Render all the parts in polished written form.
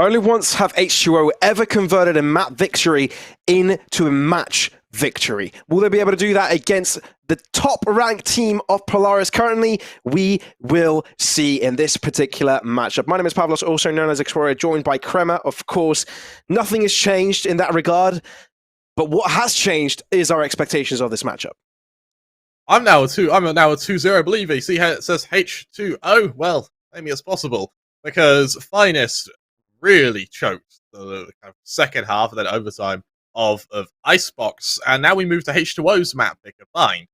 Only once have H2O ever converted a map victory into a match victory. Will they be able to do that against the top-ranked team of Polaris currently? We will see in this particular matchup. My name is Pavlos, also known as Explorer, joined by Kremer. Of course, nothing has changed in that regard, but what has changed is our expectations of this matchup. I'm now a 2-0 believer. You see how it says H2O? Well, maybe it's possible, because Finest really choked the kind of second half and then overtime of Icebox, and now we move to H2O's map pick of Bind.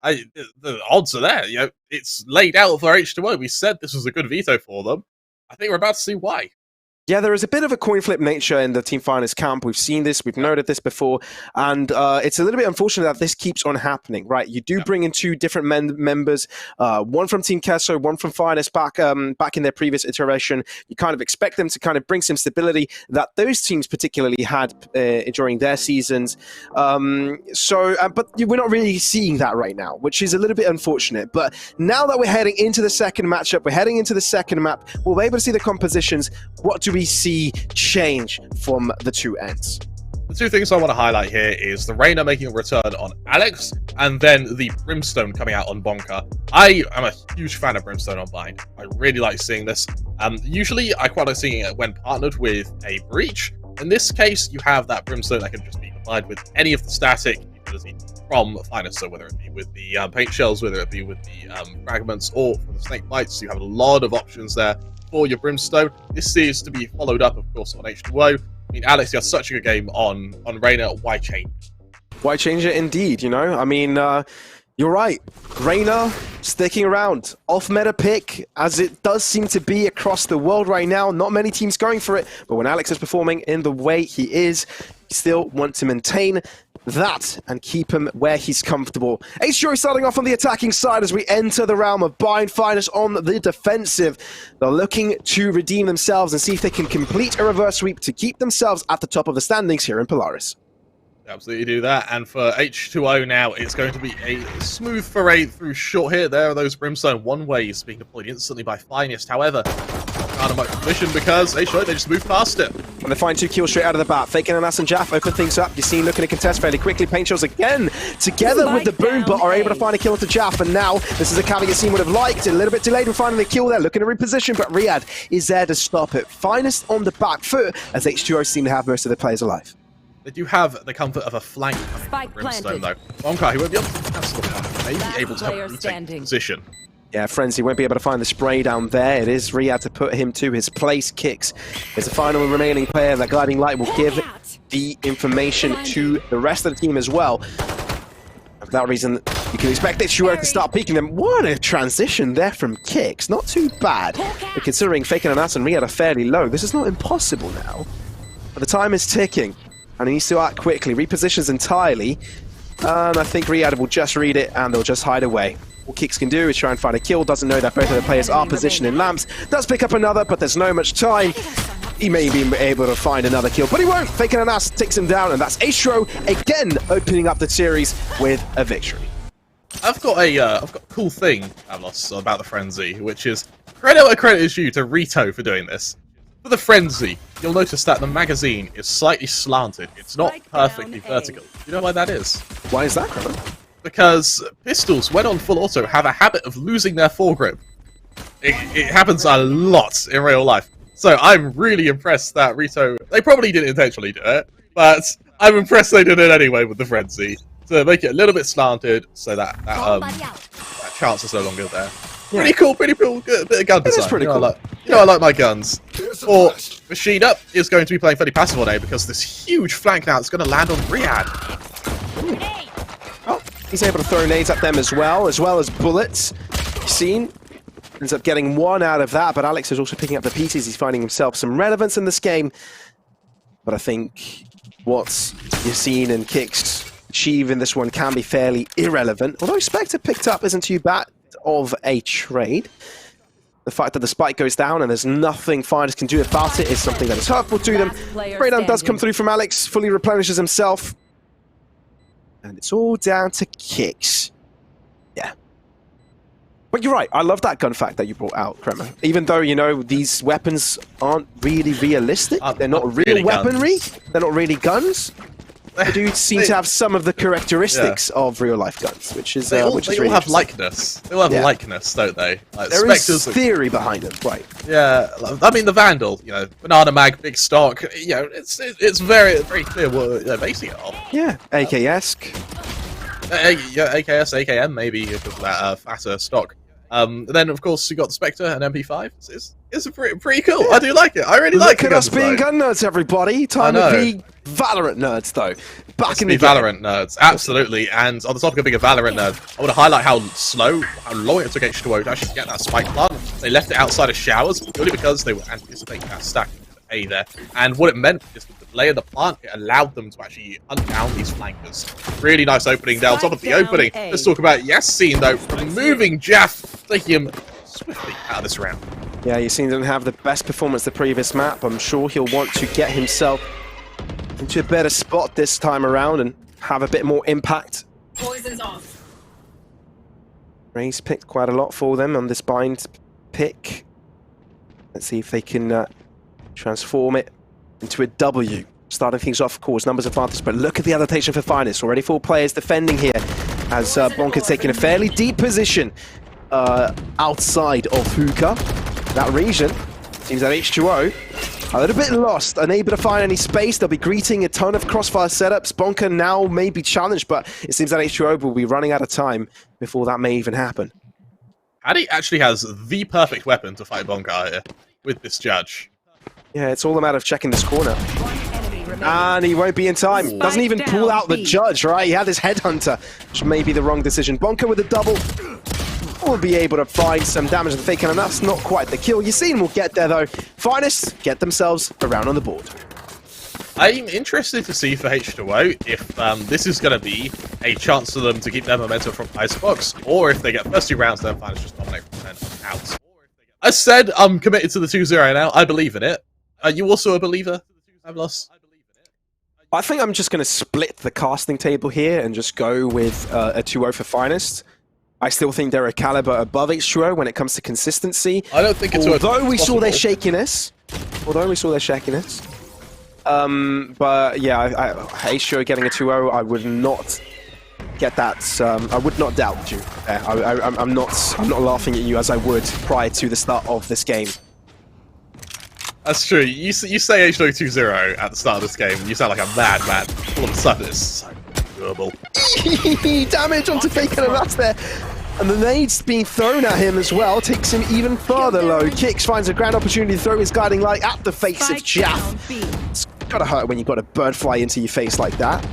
The odds are there. You know, it's laid out for H2O. We said this was a good veto for them. I think we're about to see why. Yeah, there is a bit of a coin flip nature in the Team Finest camp. We've seen this, we've noted this before, and it's a little bit unfortunate that this keeps on happening, right? You do bring in two different members, one from Team Kesso, one from Finest back in their previous iteration. You kind of expect them to kind of bring some stability that those teams particularly had during their seasons. But we're not really seeing that right now, which is a little bit unfortunate. But now that we're heading into the second matchup, we're heading into the second map, we'll be able to see the compositions. What do we see change from the two ends? The two things I want to highlight here is the Reyna making a return on Alex, and then the Brimstone coming out on Bonka. I am a huge fan of Brimstone on Bind. I really like seeing this. Usually, I quite like seeing it when partnered with a Breach. In this case, you have that Brimstone that can just be applied with any of the static ability from Finest, so whether it be with the paint shells, whether it be with the fragments, or for the snake bites. You have a lot of options there for your Brimstone. This is to be followed up, of course, on H2O. I mean, Alex, you had such a good game on Reyna. Why change? Why change it indeed, you know? I mean, you're right. Reyna sticking around. Off-meta pick, as it does seem to be across the world right now. Not many teams going for it, but when Alex is performing in the way he is, you still want to maintain that and keep him where he's comfortable. H2O starting off on the attacking side as we enter the realm of Bind. Finest on the defensive. They're looking to redeem themselves and see if they can complete a reverse sweep to keep themselves at the top of the standings here in Polaris. Absolutely do that, and for H2O now, it's going to be a smooth foray through short here. There are those Brimstone one-ways being deployed instantly by Finest. However, not a much mission because H2O, they just move past it. And they find two kills straight out of the bat. Faking and Ass and Jaff open things up. You see looking to contest fairly quickly. Paint shells again together with the boom, but are able to find a kill to Jaff. And now this is a Cavi Yassine would have liked. A little bit delayed in finding the kill there. Looking to reposition, but Riyadh is there to stop it. Finest on the back foot as H2O seem to have most of their players alive. They do have the comfort of a flank coming from Brimstone, though. Bonka, he won't be able to cancel the flank. Maybe able to help retake position. Yeah, Frenzy won't be able to find the spray down there. It is Riyadh to put him to his place. Kicks is the final remaining player. That guiding light will give the information to the rest of the team as well. For that reason, you can expect H2O to start peeking them. What a transition there from Kicks. Not too bad. But considering Faking and Ass and Riyadh are fairly low, this is not impossible now. But the time is ticking, and he needs to act quickly. Repositions entirely, and I think Riyadh will just read it, and they'll just hide away. All Kicks can do is try and find a kill. Doesn't know that both of the players are positioned in lamps. Does pick up another, but there's no much time. He may be able to find another kill, but he won't. Faking an Ass takes him down, and that's H2O again opening up the series with a victory. I've got a cool thing, Pavlos, about the Frenzy, which is credit where credit is due to Rito for doing this. For the Frenzy, you'll notice that the magazine is slightly slanted. It's not perfectly vertical. You know why that is? Why is that, Connor? Because pistols, when on full auto, have a habit of losing their foregrip. It happens a lot in real life. So I'm really impressed that Rito, they probably didn't intentionally do it, but I'm impressed they did it anyway with the Frenzy. To make it a little bit slanted so that chance is no longer there. Yeah. Pretty cool, good bit of gun design. It is pretty cool. I like my guns. Or M4CHINA is going to be playing fairly passive on A because this huge flank now is going to land on Riyadh. Oh, he's able to throw nades at them as well as bullets. Seen ends up getting one out of that, but Alex is also picking up the pieces. He's finding himself some relevance in this game. But I think what Yassine and Kicks achieve in this one can be fairly irrelevant. Although Spectre picked up isn't too bad of a trade. The fact that the spike goes down and there's nothing Finest can do about it is something that is hurtful to them. Breakdown does come through from Alex, fully replenishes himself. And it's all down to Kicks. Yeah. But you're right, I love that gun fact that you brought out, Kremer. Even though, you know, these weapons aren't really realistic, they're not real really weaponry, guns. they're not really guns. They do seem to have some of the characteristics of real-life guns, which is they all really have likeness. They all have likeness, don't they? Like, there Spectres is theory behind them, right? Yeah, I mean the Vandal, you know, banana mag, big stock. You know, it's very clear what they're basing it off. Yeah, AK-esque. Yeah, AKS, AKM maybe because of that fatter stock. Then of course you got the Spectre and MP5. It's pretty cool. Yeah. I do like it. I really like it. Look at us being gun nerds, everybody. Time to be Valorant nerds, though. Back in the Valorant nerds, absolutely. And on the topic of being a Valorant nerd, I want to highlight how long it took H2O to actually get that spike plant. They left it outside of showers purely because they were anticipating that stack A there. And what it meant is with the delay of the plant, it allowed them to actually hunt down these flankers. Really nice opening there on top of the opening. Let's talk about Yassine, though, removing Jaff, taking him swiftly out of this round. Yeah, Yassine didn't have the best performance the previous map. I'm sure he'll want to get himself into a better spot this time around and have a bit more impact. Poison's off. Ray's picked quite a lot for them on this bind pick. Let's see if they can transform it into a W. Starting things off, of course, numbers advantage, but look at the adaptation for Finest. Already 4 players defending here as Bonker's taking a fairly deep position outside of Hookah. That region seems that H2O a little bit lost, unable to find any space. They'll be greeting a ton of crossfire setups. Bonker now may be challenged, but it seems that H2O will be running out of time before that may even happen. Addy actually has the perfect weapon to fight Bonker here with this judge. Yeah, it's all a matter of checking this corner. And he won't be in time. Doesn't even pull out the judge, right? He had his headhunter, which may be the wrong decision. Bonker with a double will be able to find some damage to the fake, and that's not quite the kill. Yassine will get there, though. Finest get themselves around on the board. I'm interested to see for H2O if this is going to be a chance for them to keep their momentum from Icebox, or if they get first 2 rounds, then Finest just dominate from 10 out. I said I'm committed to the 2-0 now. I believe in it. Are you also a believer, Avlos? I think I'm just going to split the casting table here and just go with a 2-0 for Finest. I still think they're a caliber above H2O when it comes to consistency. I don't think it's although we saw their shakiness. But yeah, H2O getting a 2-0, I would not get that. I would not doubt you. I'm not laughing at you as I would prior to the start of this game. That's true. You say H2O 2-0 at the start of this game, and you sound like a madman. All of a sudden, it's so doable. Damage onto Faker, and that's there. And the nades being thrown at him as well takes him even further low. Kicks finds a grand opportunity to throw his guiding light at the face of Jaff. It's gotta hurt when you've got a bird fly into your face like that.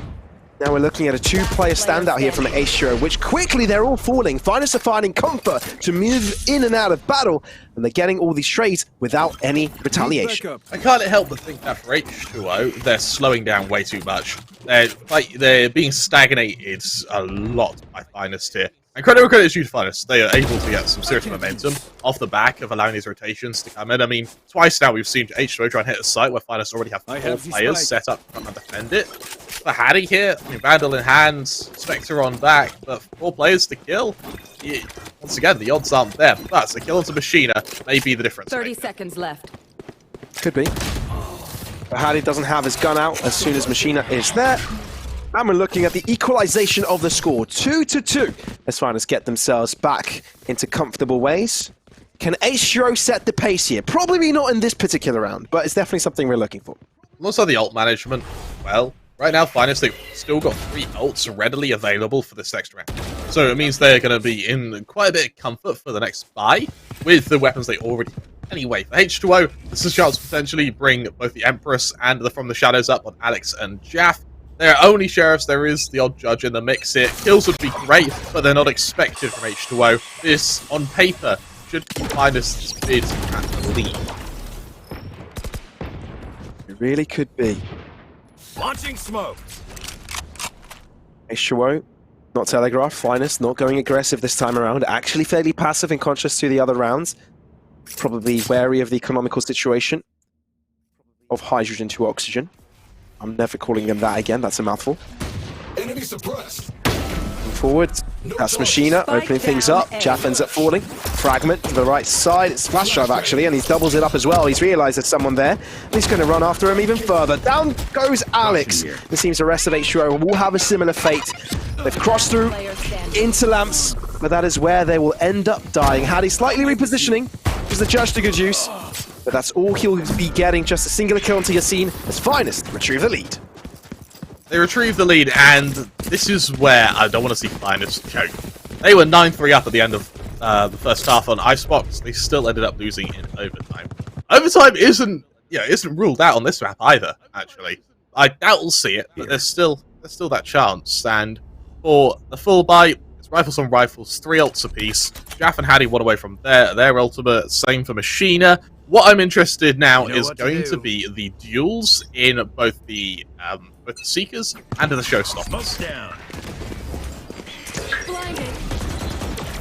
Now we're looking at a 2-player standout here from H2O, which quickly they're all falling. Finest are finding comfort to move in and out of battle, and they're getting all these trades without any retaliation. I can't help but think that for H2O, they're slowing down way too much. They're being stagnated a lot by Finest here. And credit is due to Finest. They are able to get some serious momentum off the back of allowing these rotations to come in. I mean, twice now we've seen H2O try and hit a site where Finest already have 4 players set up to come and defend it. For Hattie here, I mean, Vandal in hand, Spectre on back, but 4 players to kill. Yeah, once again, the odds aren't there. But a kill onto M4CHINA may be the difference. 30 seconds left. Could be. But Hattie doesn't have his gun out as soon as M4CHINA is there. And we're looking at the equalization of the score, 2-2. As Finest get themselves back into comfortable ways. Can H2O set the pace here? Probably not in this particular round, but it's definitely something we're looking for. Also the ult management, well, right now Finest, they've still got 3 ults readily available for this next round. So it means they're going to be in quite a bit of comfort for the next buy with the weapons they already have. Anyway, for H2O, this is a chance to potentially bring both the Empress and the From the Shadows up on Alex and Jaff. There are only sheriffs, there is the odd judge in the mix here. Kills would be great, but they're not expected from H2O. This, on paper, should keep Finest's bid at the lead. It really could be. Launching smoke. H2O, not telegraphed. Finest not going aggressive this time around. Actually fairly passive in contrast to the other rounds. Probably wary of the economical situation of hydrogen to oxygen. I'm never calling them that again, that's a mouthful. Enemy suppressed. forward. That's M4CHINA opening things up. Jaff ends up falling. Fragment to the right side. It's flash drive actually, and he doubles it up as well. He's realized there's someone there. And he's going to run after him even further. Down goes Alex. It seems the rest of H2O will have a similar fate. They've crossed through into lamps, but that is where they will end up dying. Hattie slightly repositioning. Is the judge to good use, but that's all he'll be getting. Just a singular kill onto Yassine as Finest retrieve the lead. They retrieve the lead, and this is where I don't want to see Finest choke. They were 9-3 up at the end of the first half on Icebox. They still ended up losing in overtime. Overtime isn't ruled out on this map either. Actually, I doubt we'll see it, but there's still that chance. And for the full buy, it's rifles on rifles, 3 ults apiece. Jaff and Hattie one away from their ultimate. Same for M4CHINA. What I'm interested now is going to be the duels in both the Seekers and the Showstoppers.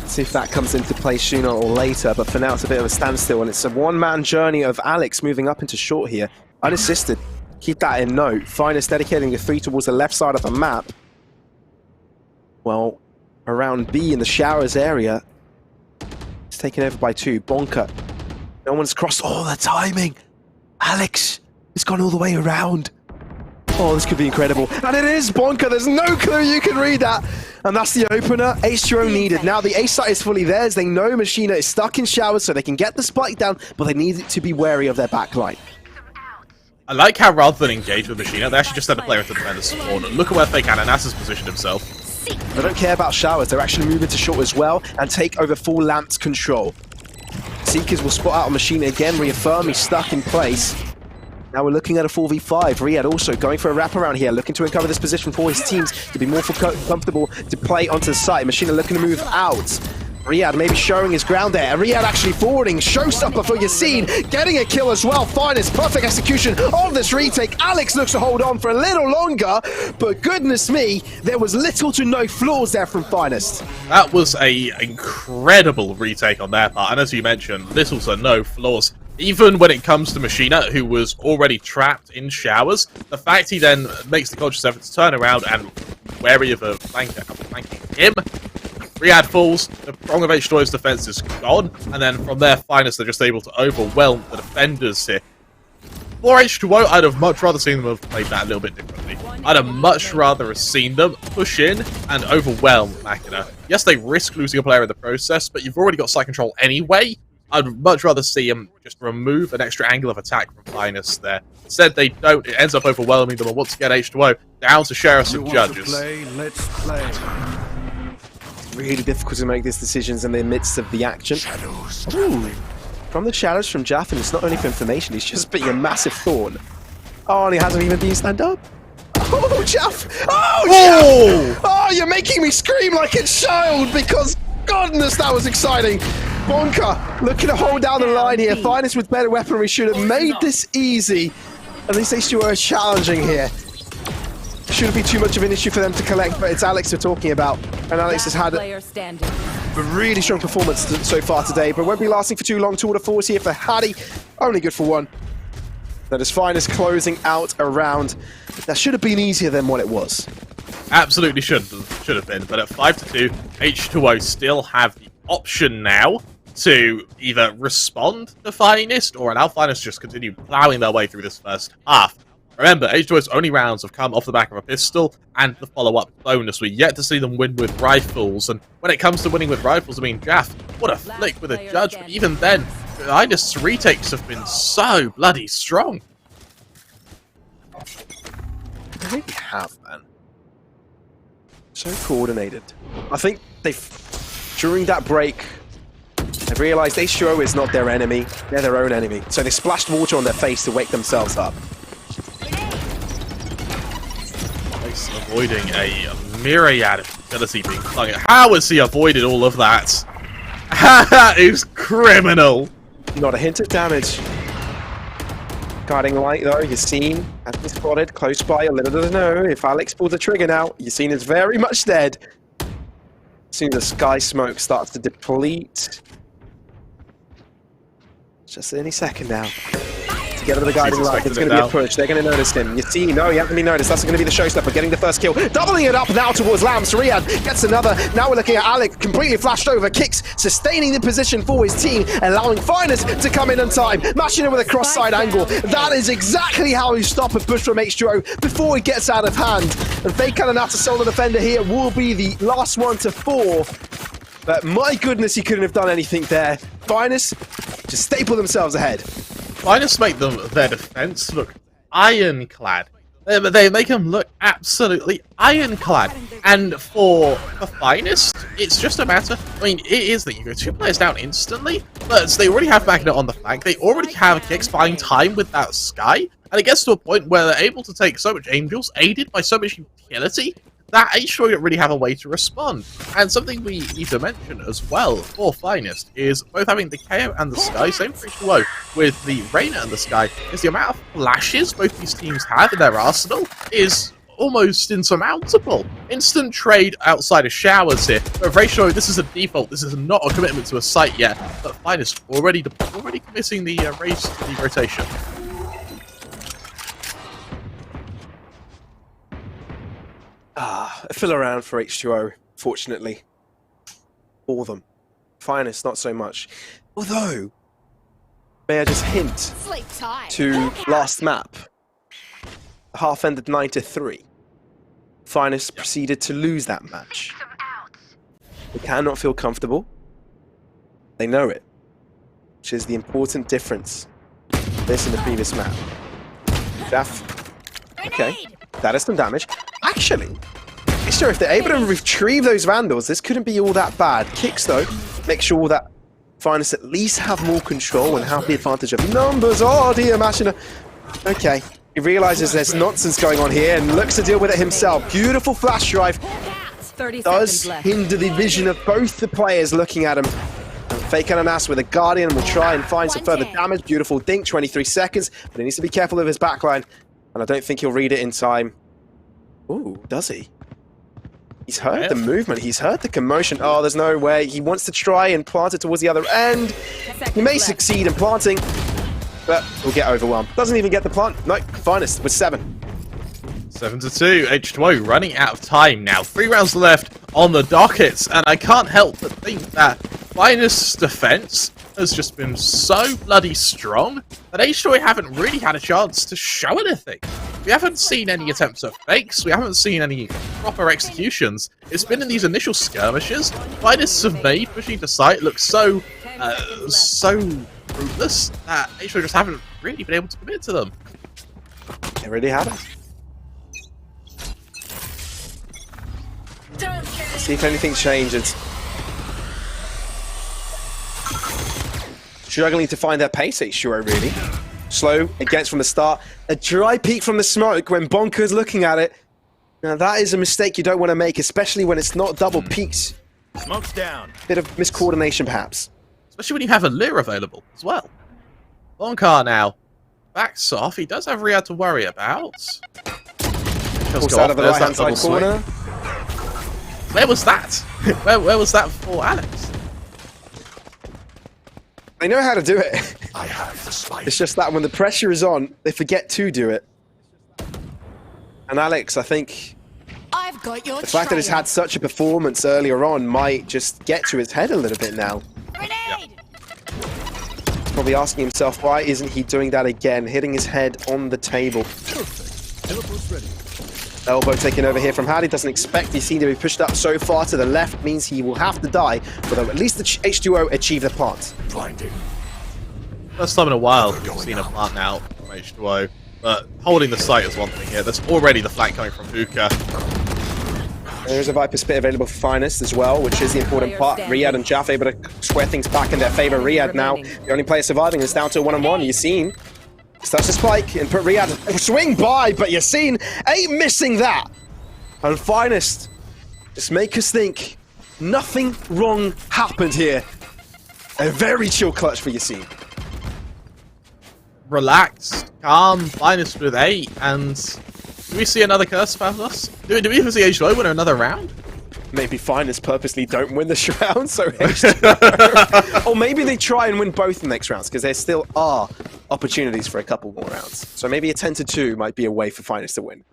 See if that comes into play sooner or later, but for now it's a bit of a standstill, and it's a one-man journey of Alex moving up into short here. Unassisted. Keep that in note. Finest dedicating the 3 towards the left side of the map. Well, around B in the showers area, it's taken over by 2. Bonka. No one's crossed. Oh, the timing! Alex has gone all the way around. Oh, this could be incredible. And it is Bonka. There's no clue you can read that. And that's the opener H2O needed. Now the A site is fully theirs. They know M4CHINA is stuck in showers, so they can get the spike down, but they need to be wary of their backline. I like how rather than engage with M4CHINA, they actually just send a player into the defender's spawn. Look at where fake Ananas has positioned himself. They don't care about showers. They're actually moving to short as well and take over full lamps control. Seekers will spot out on M4CHINA again, reaffirm he's stuck in place. Now we're looking at a 4v5. Riyadh also going for a wraparound here, looking to uncover this position for his teams to be more comfortable to play onto the site. M4CHINA looking to move out. Riyadh maybe showing his ground there. Riyadh actually forwarding. Showstopper for Yassine, getting a kill as well. Finest, perfect execution of this retake. Alex looks to hold on for a little longer, but goodness me, there was little to no flaws there from Finest. That was a incredible retake on their part, and as you mentioned, little to no flaws. Even when it comes to M4CHINA, who was already trapped in showers, the fact he then makes the conscious effort to turn around and wary of a flanking him, Riyadh falls, the prong of H2O's defense is gone, and then from there, Finest, they're just able to overwhelm the defenders here. For H2O, I'd have much rather seen them have played that a little bit differently. I'd have much rather have seen them push in and overwhelm Machina. Yes, they risk losing a player in the process, but you've already got site control anyway. I'd much rather see him just remove an extra angle of attack from Finest there. Instead, they don't. It ends up overwhelming them, and once again, H2O down to sheriffs and judges. Let's play. It's really difficult to make these decisions in the midst of the action. Ooh. From the shadows from Jaff, and it's not only for information, he's just being a massive thorn. Oh, and he hasn't even been stand up. Oh, Jaff! Oh, Jaff! Oh, you're making me scream like a child because, goodness, that was exciting. Bonka looking to hold down the line here. Finest with better weaponry should have made this easy. At least H2O are challenging here. Shouldn't be too much of an issue for them to collect, but it's Alex we're talking about. And Alex has had a really strong performance so far today, but won't be lasting for too long. Tour de force here for Hattie. Only good for 1. That is Finest closing out a round. That should have been easier than what it was. Absolutely should have been, but at 5-2, H2O still have the option now to either respond to Finest or allow Finest just continue plowing their way through this first half. Remember, H2O's only rounds have come off the back of a pistol and the follow-up bonus. We're yet to see them win with rifles, and when it comes to winning with rifles, I mean, Jaff, what a flick with a judge, but even then, Finest's retakes have been so bloody strong. I think we have, man. So coordinated. I think during that break, they've realized H2O is not their enemy, they're their own enemy. So they splashed water on their face to wake themselves up. Avoiding a myriad of futility being flung at. How has he avoided all of that? That is criminal. Not a hint of damage. Guiding light though, Yassine has been spotted close by. A little to know if Alex pulls the trigger now. Yassine is very much dead. As soon as the sky smoke starts to deplete. Just any second now. Get rid of the guiding light. It's going to be a push. They're going to notice him. You see, no, he hasn't been noticed. That's going to be the showstopper. Getting the first kill. Doubling it up now towards Lambs. Riyadh gets another. Now we're looking at Alec. Completely flashed over. Kicks, sustaining the position for his team, allowing Finest to come in on time. Mashing it with a cross-side angle. That is exactly how you stop a push from H2O before it gets out of hand. And Faker and Nata solo defender here will be the last one to fall. But my goodness, he couldn't have done anything there. Finest just staple themselves ahead. Finest make their defense look ironclad. They make them look absolutely ironclad. And for the Finest, it's just a matter. I mean, it is that you go 2 players down instantly, but they already have Magnet on the flank. They already have Kicks buying time with that Sky. And it gets to a point where they're able to take so much aim duels, aided by so much utility, that H2O don't really have a way to respond. And something we need to mention as well for Finest is both having the KO and the Sky, same for H2O, with the Reyna and the Sky, is the amount of flashes both these teams have in their arsenal is almost insurmountable. Instant trade outside of showers here. But for H2O, this is a default. This is not a commitment to a site yet. But Finest already committing the race to the rotation. A fill around for H2O, fortunately. For them. Finest, not so much. Although, may I just hint to last map? Half ended 9-3. Finest proceeded to lose that match. They cannot feel comfortable. They know it. Which is the important difference. This in the previous map. Jaff. Okay. That is some damage. Actually, sure, if they're able to retrieve those Vandals, this couldn't be all that bad. Kicks, though, make sure that Finest at least have more control and have the advantage of numbers. Oh, dear, Mashina. Okay, he realizes there's nonsense going on here and looks to deal with it himself. Beautiful flash drive. 30 Does seconds left. hinder the vision of both the players looking at him. And Fake Ananas with a Guardian will try and find some further damage. Beautiful dink, 23 seconds, but he needs to be careful of his backline. And I don't think he'll read it in time. Ooh, does he? He's heard the movement. He's heard the commotion. Oh, there's no way. He wants to try and plant it towards the other end. He may succeed in planting, but will get overwhelmed. Doesn't even get the plant. No, Finest with 7. 7-2. H2O running out of time now. 3 rounds left on the dockets, and I can't help but think that Finest's defense has just been so bloody strong that H2O haven't really had a chance to show anything. We haven't seen any attempts at fakes, we haven't seen any proper executions. It's been in these initial skirmishes. Finest have made pushing to site look so fruitless that H2O just haven't really been able to commit to them. They really haven't. Let's see if anything changes. Struggling to find their pace, H2O, really. Slow against from the start. A dry peek from the smoke when Bonker's looking at it. Now that is a mistake you don't want to make, especially when it's not double peaks. Smoke's down. Bit of miscoordination, perhaps. Especially when you have a Lear available as well. Boncar now backs off. He does have Riyadh to worry about. Pulls out of the right-hand side corner. Where was that? where was that for Alex? They know how to do it. I have the spike. It's just that when the pressure is on, they forget to do it. And Alex, I think I've got your the fact that he's had such a performance earlier on might just get to his head a little bit now. Grenade! He's probably asking himself, why isn't he doing that again? Hitting his head on the table. Teleport's ready. Elbow taken over here from Howdy. Doesn't expect he's seen to be pushed up so far to the left. Means he will have to die. Although at least the H2O achieve the plant. Blinding. First time in a while we've seen a plant now from H2O. But holding the site is one thing here. There's already the flank coming from Hookah. There's a Viper Spit available for Finest as well, which is the important part. Riyadh and Jaff able to square things back in their favor. Riyadh now, the only player surviving, is down to a 1-on-1. Yassine starts to spike and put Riyadh swing by, but Yassine ain't missing that. And Finest just make us think nothing wrong happened here. A very chill clutch for Yassine. Relaxed, calm, Finest with 8, and do we see another curse about us? Do we even see H2O win another round? Maybe Finest purposely don't win this round, so or maybe they try and win both the next rounds, because there still are opportunities for a couple more rounds. So maybe a 10-2 might be a way for Finest to win.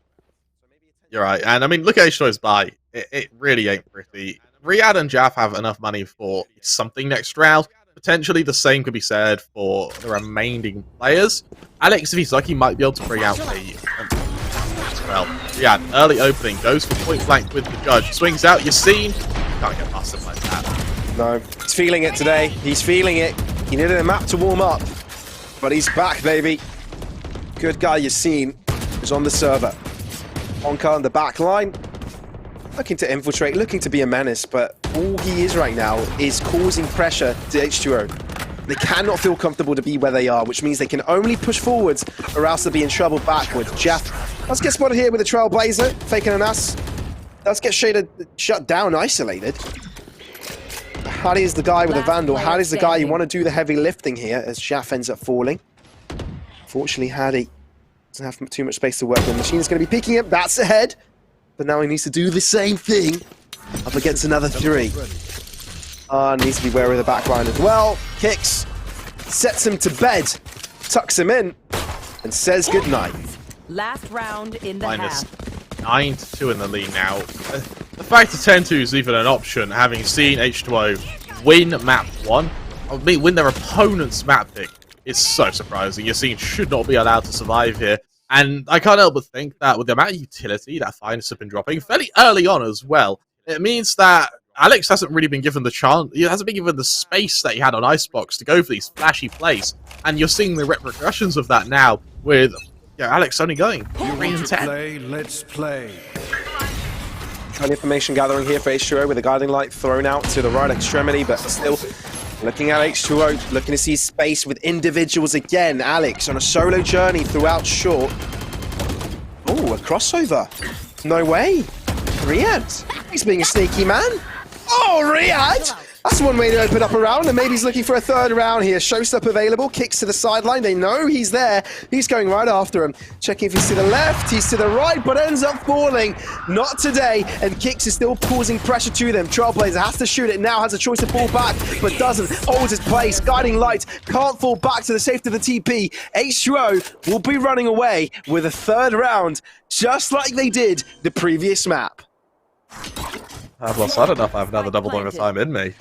You're right, and I mean, look at H2O's buy. It really ain't pretty. Riyadh and Jaff have enough money for something next round. Potentially the same could be said for the remaining players. Alex, if he's lucky, might be able to bring out a... well, Riyadh, early opening, goes for point blank with the judge. Swings out, Yassine. Can't get past him like that. No, he's feeling it today. He's feeling it. He needed a map to warm up. But he's back, baby. Good guy Yassine is on the server. Bonka on the back line. Looking to infiltrate, looking to be a menace, but all he is right now is causing pressure to H2O. They cannot feel comfortable to be where they are, which means they can only push forwards or else they'll be in trouble backwards. Jaff, let's get spotted here with a Trailblazer, faking an ass. Let's get shut down, isolated. Hadi is the guy with a Vandal. Hadi's the guy you want to do the heavy lifting here as Jaff ends up falling. Fortunately, Hadi doesn't have too much space to work with. Machine is going to be peeking him. That's ahead. But now he needs to do the same thing up against another 3. Needs to be wary of the back line as well. Kicks, sets him to bed, tucks him in, and says goodnight. Last round in the Minus half. 9-2 in the lead now. The fact that 10-2 is even an option, having seen H2O win map 1, I mean, win their opponent's map pick, is so surprising. Yassine should not be allowed to survive here. And I can't help but think that with the amount of utility that Finest have been dropping fairly early on as well, it means that Alex hasn't really been given the chance, he hasn't been given the space that he had on Icebox to go for these flashy plays. And you're seeing the repercussions of that now with Alex only going 3 and 10. Let's play. Trying information gathering here for H2O with a guiding light thrown out to the right extremity, but still looking at H2O, looking to see space with individuals again. Alex on a solo journey throughout short. Oh, a crossover. No way. Riyadh. He's being a sneaky man. Oh, Riyadh! That's one way to open up a round, and maybe he's looking for a third round here. Showstop available, kicks to the sideline. They know he's there. He's going right after him. Checking if he's to the left, he's to the right, but ends up falling. Not today, and Kicks is still causing pressure to them. Trailblazer has to shoot it now, has a choice to fall back, but doesn't. Holds his place. Guiding Light can't fall back to the safety of the TP. H2O will be running away with a third round, just like they did the previous map. I've lost. I don't know if I have another double overtime in me.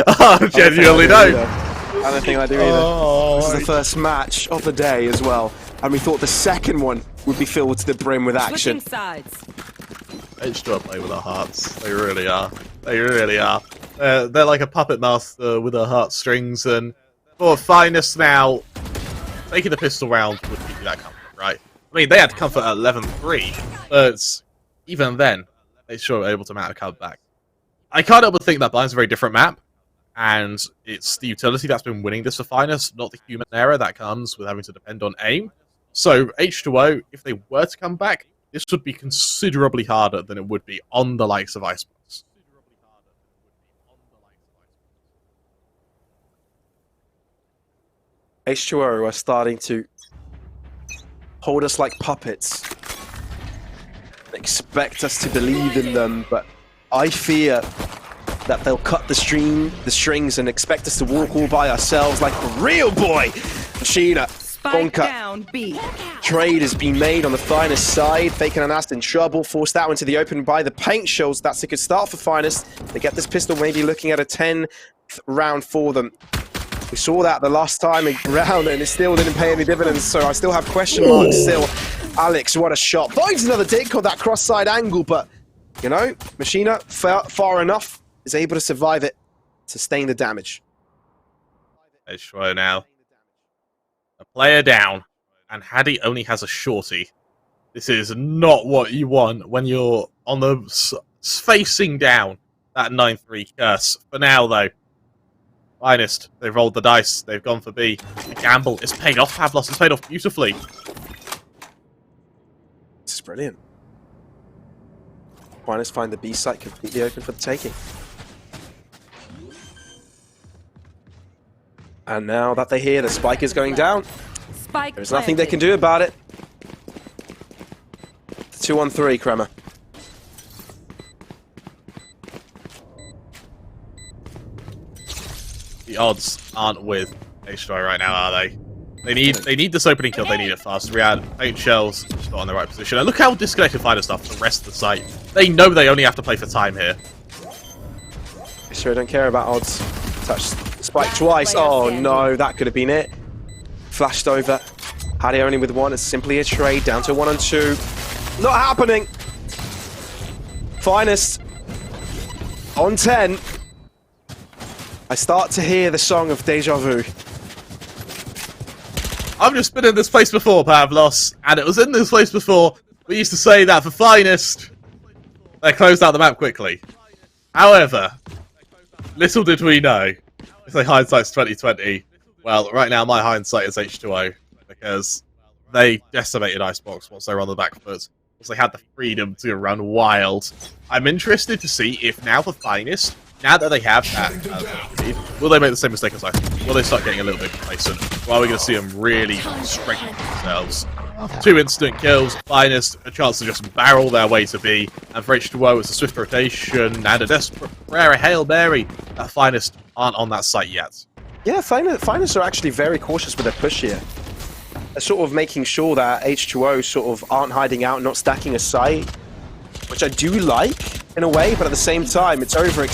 I genuinely don't. I don't think I do either. Oh, this is the first match of the day as well, and we thought the second one would be filled to the brim with action. Switching sides. H2O play with our hearts. They really are. They really are. They're like a puppet master with their heartstrings, and for Finest now, making the pistol round would give you that comfort, right? I mean, they had comfort at 11-3, but even then, they sure were able to mount a comeback. I can't help but think that Blind's a very different map, and it's the utility that's been winning this for Finest, not the human error that comes with having to depend on aim. So H2O, if they were to come back, this would be considerably harder than it would be on the likes of Icebox. H2O are starting to hold us like puppets. Expect us to believe in them, but I fear that they'll cut the strings and expect us to walk all by ourselves like a real boy. M4CHINA, Spike down, B. Trade has been made on the Finest side. Faking and Ast in trouble, forced out into the open by the paint shells. That's a good start for Finest. They get this pistol, maybe looking at a 10th round for them. We saw that the last time round, and it still didn't pay any dividends, so I still have question marks still. Alex, what a shot. Finds another dig on that cross-side angle, but, you know, M4CHINA, far enough, is able to survive it, sustain the damage. H2O now. A player down, and Hadi only has a shorty. This is not what you want when you're on the facing down that 9-3 curse. For now, though, Finest, they've rolled the dice, they've gone for B. The gamble is paid off, Pavlos. It's paid off beautifully. This is brilliant. Finest find the B site completely open for the taking. And now that they hear the spike is going down, Spike there's nothing they can do about it. 2-on-3, Kremer. The odds aren't with H2O right now, are they? They need this opening kill. They need it fast. Riyadh, 8 shells, just not in the right position. And look how disconnected Finest are from the rest of the site. They know they only have to play for time here. I sure don't care about odds. Touch Spike twice. Oh no, that could have been it. Flashed over. Hadi only with one. It's simply a trade down to 1 and 2. Not happening. Finest on 10. I start to hear the song of Deja Vu. I've just been in this place before, Pavlos, and it was in this place before we used to say that for Finest, they closed out the map quickly. However, little did we know, if they hindsight's 2020, well, right now my hindsight is H2O, because they decimated Icebox once they were on the back foot, once they had the freedom to run wild. I'm interested to see if now for Finest, now that they have that lead, will they make the same mistake as I? Will they start getting a little bit complacent? Or are we going to see them really strengthen themselves? 2 instant kills, Finest, a chance to just barrel their way to B, and for H2O it's a swift rotation and a desperate prayer, a Hail Mary, that Finest aren't on that site yet. Yeah, Finest are actually very cautious with their push here. They're sort of making sure that H2O sort of aren't hiding out, not stacking a site, which I do like in a way, but at the same time it's over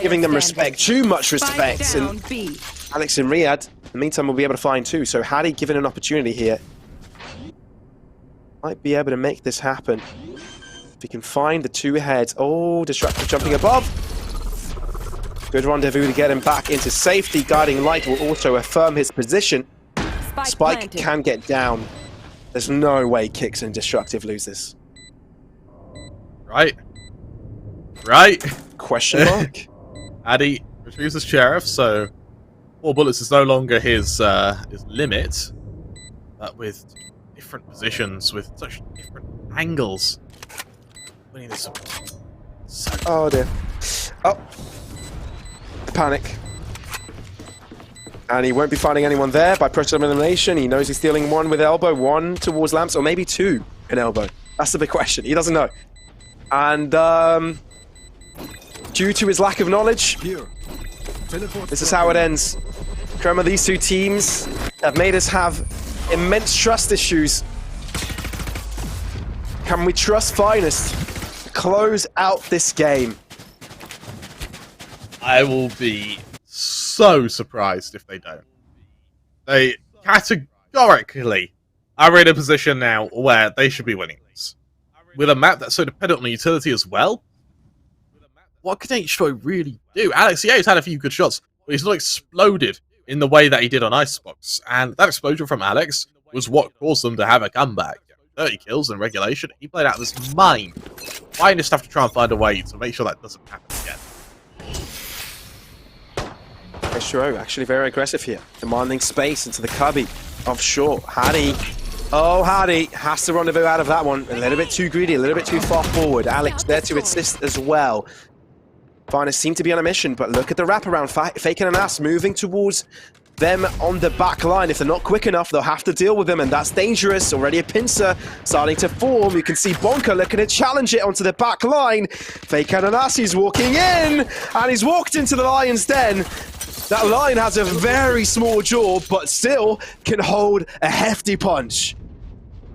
giving them respect, too much respect. And Alex and Riyadh, in the meantime, will be able to find 2. So Hadi given an opportunity here, might be able to make this happen. If he can find the 2 heads. Oh, Destructive jumping above. Good rendezvous to get him back into safety. Guiding Light will also affirm his position. Spike can get down. There's no way Kicks and Destructive lose this. Right. Question mark? Addy retrieves his sheriff, so 4 bullets is no longer his limit, but with different positions, with such different angles. Winning this. Oh dear. Oh. Panic. And he won't be finding anyone there by process of elimination. He knows he's stealing 1 with elbow, 1 towards lamps, or maybe 2 in elbow. That's the big question. He doesn't know. And due to his lack of knowledge, this is how it ends. Remember, these 2 teams have made us have immense trust issues. Can we trust Finest to close out this game? I will be so surprised if they don't. They categorically are in a position now where they should be winning this. With a map that's so dependent on utility as well, what can H2O really do? Alex, yeah, he's had a few good shots, but he's not exploded in the way that he did on Icebox. And that explosion from Alex was what caused them to have a comeback. 30 kills in regulation. He played out of his mind. Finest have to try and find a way to make sure that doesn't happen again. H2O actually very aggressive here, demanding space into the cubby offshore. Hadi. Oh, Hadi has to rendezvous out of that one. A little bit too greedy, a little bit too far forward. Alex there to assist as well. Finest seem to be on a mission, but look at the wraparound. Faking an ass, moving towards them on the back line. If they're not quick enough, they'll have to deal with them, and that's dangerous. Already a pincer starting to form. You can see Bonka looking to challenge it onto the back line. Fake Ananasi's walking in, and he's walked into the Lion's Den. That Lion has a very small jaw, but still can hold a hefty punch.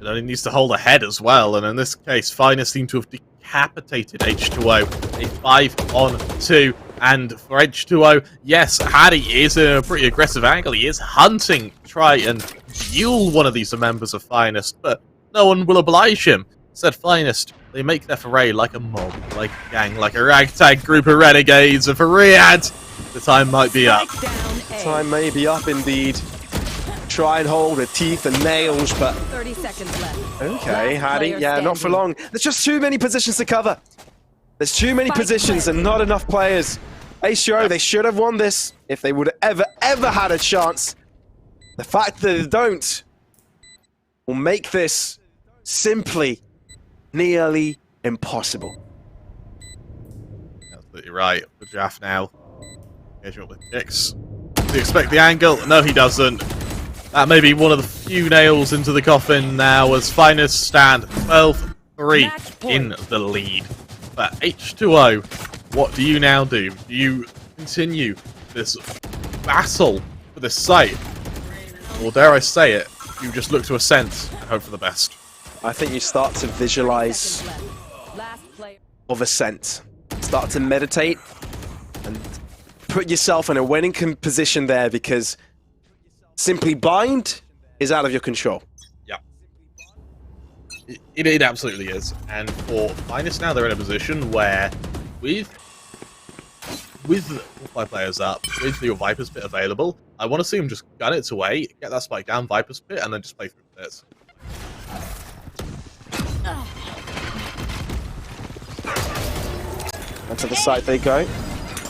It only needs to hold a head as well, and in this case, Finest seem to have decapitated H2O. A 5-on-2. And for H2O, yes, Hadi is in a pretty aggressive angle. He is hunting to try and duel one of these members of Finest, but no one will oblige him. Said Finest, they make their foray like a mob, like a gang, like a ragtag group of renegades. And for Riyadh, the time might be up. Time may be up indeed. Try and hold with teeth and nails, but 30 seconds left. okay, Hadi, yeah, not for long. There's just too many positions to cover. There's too many positions and not enough players. H2O, they should have won this if they would have ever had a chance. The fact that they don't will make this simply nearly impossible. Absolutely right. The draft now. Engagement with Kicks. Does he expect the angle? No, he doesn't. That may be one of the few nails into the coffin now as Finest stand 12-3 in the lead. But H2O, what do you now do? Do you continue this battle for the site? Or dare I say it, you just look to Ascent and hope for the best. I think you start to visualize Last player. of Ascent. Start to meditate and put yourself in a winning position there, because simply bind is out of your control. Yeah. It absolutely is. And for Finest now, they're in a position where with all 5 players up, with your Viper's Pit available, I want to see them just gun it away, get that spike down, Viper's Pit, and then just play through this. And to the side they go.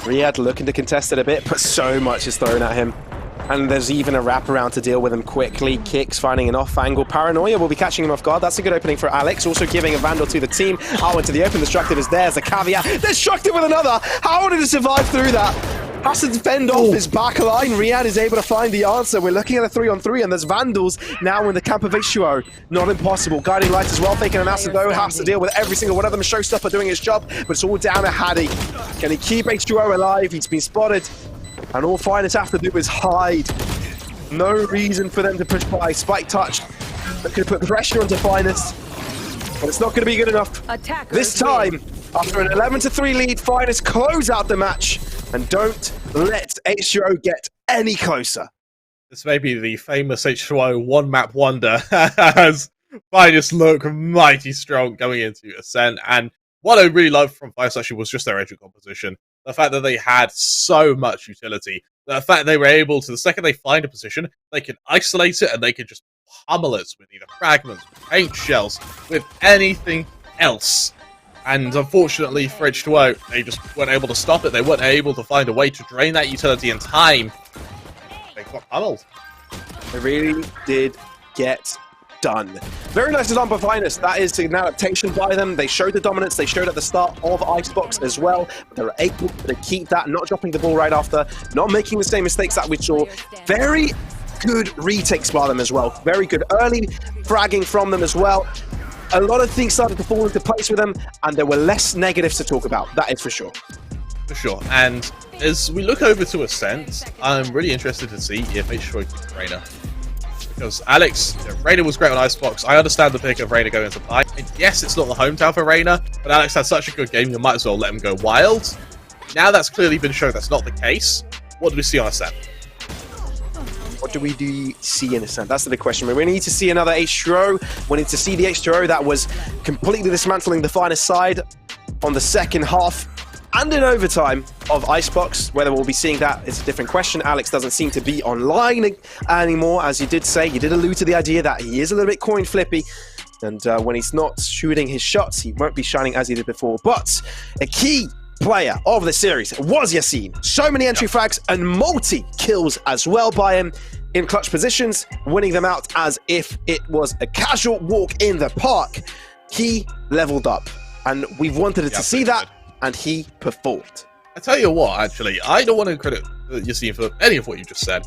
Riyadh looking to contest it a bit, but so much is thrown at him. And there's even a wraparound to deal with him quickly. Kicks finding an off-angle. Paranoia will be catching him off guard. That's a good opening for Alex. Also giving a Vandal to the team. Out into the open. Destructive is there. There's a caveat. Destructive with another. How did he survive through that? Has to defend off his back line. Riyadh is able to find the answer. We're looking at a 3-on-3, and there's Vandals now in the camp of H2O. Not impossible. Guiding Light as well. Faking an acid though. Has to deal with every single one of them. Showstopper doing his job, but it's all down to Haddy. Can he keep H2O alive? He's been spotted. And all Finest have to do is hide. No reason for them to push by. Spike touch that could put pressure onto Finest. But it's not going to be good enough. Attackers This time, after an 11-3 lead, Finest close out the match. And don't let H2O get any closer. This may be the famous H2O one-map wonder, as Finest look mighty strong going into Ascent. And what I really loved from Finest actually was just their entry composition. The fact that they had so much utility. The fact they were able to, the second they find a position, they can isolate it and they can just pummel it with either fragments, with paint shells, with anything else. And unfortunately for H2O, they just weren't able to stop it. They weren't able to find a way to drain that utility in time. They got pummeled. They really did get done. Very nice design by Finest. That is an adaptation by them. They showed the dominance. They showed at the start of Icebox as well. But they were able to keep that, not dropping the ball right after, not making the same mistakes that we saw. Very good retakes by them as well. Very good early fragging from them as well. A lot of things started to fall into place with them, and there were less negatives to talk about. That is for sure. For sure. And as we look over to Ascent, I'm really interested to see if H2O keeps Reyna. Because Alex, Reyna was great on Icebox. I understand the pick of Reyna going into Pi. And yes, it's not the hometown for Reyna, but Alex had such a good game, you might as well let him go wild. Now that's clearly been shown that's not the case. What do we see on Ascent? What do we see in Ascent? That's the big question. We need to see another H2O. We need to see the H2O that was completely dismantling the Finest side on the second half and in overtime of Icebox. Whether we'll be seeing that is a different question. Alex doesn't seem to be online anymore, as you did say. You did allude to the idea that he is a little bit coin flippy, and when he's not shooting his shots, he won't be shining as he did before. But a key player of the series was Yassine. So many entry frags and multi-kills as well by him in clutch positions, winning them out as if it was a casual walk in the park. He leveled up, and we've wanted to see that, and he performed. I tell you what, actually, I don't want to credit Yassine for any of what you just said.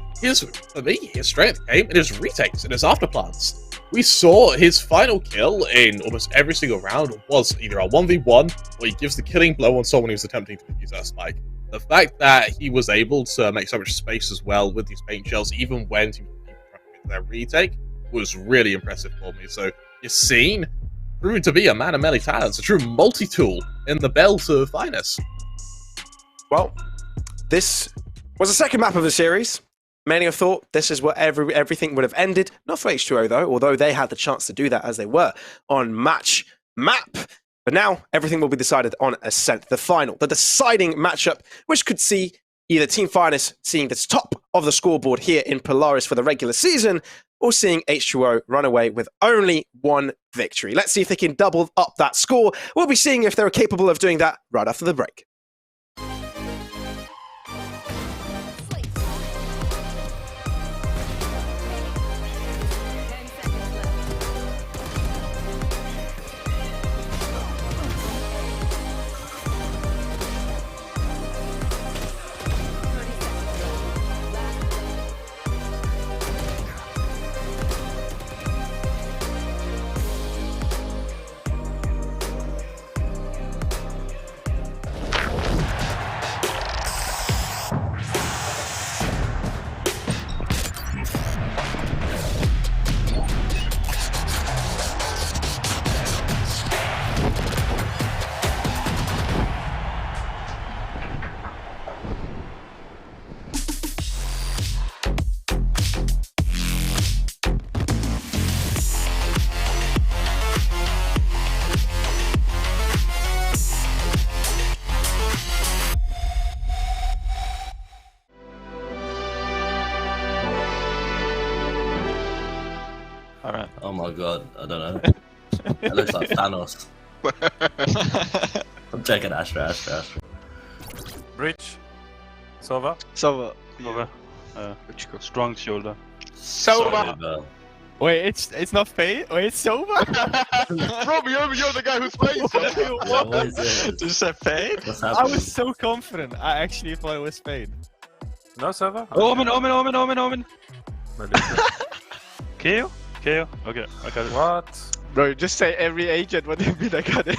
For me, his strength came in his retakes and his afterplants. We saw his final kill in almost every single round was either a 1v1 or he gives the killing blow on someone who's attempting to use that spike. The fact that he was able to make so much space as well with these paint shells, even when he was trying to their retake, was really impressive for me. So Yassine proved to be a man of many talents, a true multi-tool in the belt of Finest. Well, this was the second map of the series. Many have thought this is where everything would have ended. Not for H2O though, although they had the chance to do that as they were on match map. But now everything will be decided on Ascent, the final, the deciding matchup, which could see either Team Finest seeing the top of the scoreboard here in Polaris for the regular season, or seeing H2O run away with only one victory. Let's see if they can double up that score. We'll be seeing if they're capable of doing that right after the break. my god, I don't know. It looks like Thanos. I'm checking Astra. Bridge. Sova. Sova. Over. Strong shoulder. Sova! Wait, It's not Fade? Wait, it's Sova? Rob, you're the guy who's playing Sova! what is it? Did you say Fade? What's I happening? was so confident. I actually thought it was Fade. No Sova. Omen. KO? KO? Okay, I got it. What? Bro, just say every agent. What do you mean I got it?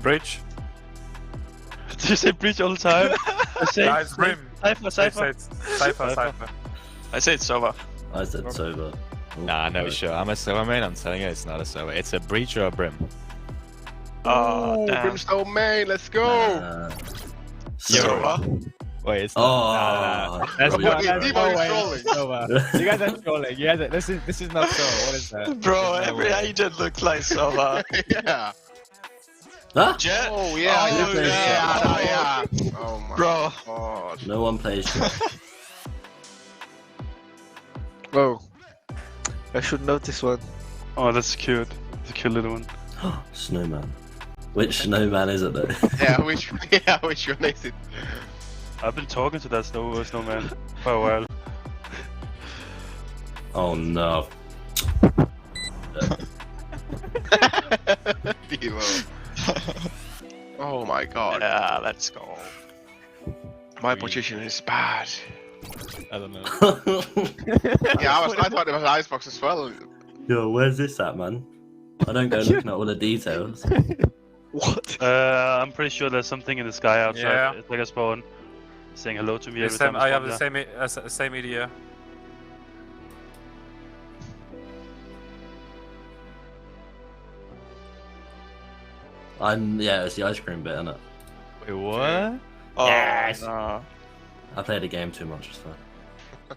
Bridge. Did you say breach all the time? I say Guys, Brim. Cypher. Cypher. I said Sova. I said Sova. Nah, no sure. I'm a Sova main. I'm telling you, it's not a Sova. It's a breach or a brim. Oh, Ooh, damn. Brimstone main, let's go! Sova? Wait, it's Oh, not. That's Bro, not. Devo That's is no way. trolling. It's Sova. You guys are trolling. You guys are, this is not Sova. What is that? Bro, There's no every way. agent looked like Sova. Yeah. Huh? Jet? Oh, yeah, Oh, yeah. Oh my Bro. god. No one plays Jet. Oh, I should know this one. Oh, that's cute. It's a cute little one. Snowman. Which snowman is it though? Yeah, which one is it? I've been talking to that snowman for a while. Oh no. Devo. Oh my god. Yeah, let's go. My position is bad. I don't know. Yeah, I thought it was Icebox as well. Yo, where's this at, man? I don't go looking at all the details. What? I'm pretty sure there's something in the sky outside. Yeah. It's like a spawn saying hello to me every Same, time I I have spawn the there. same idea. Yeah, it's the ice cream bit, innit? Wait, what? Oh, Yes. no. I played the game too much, so.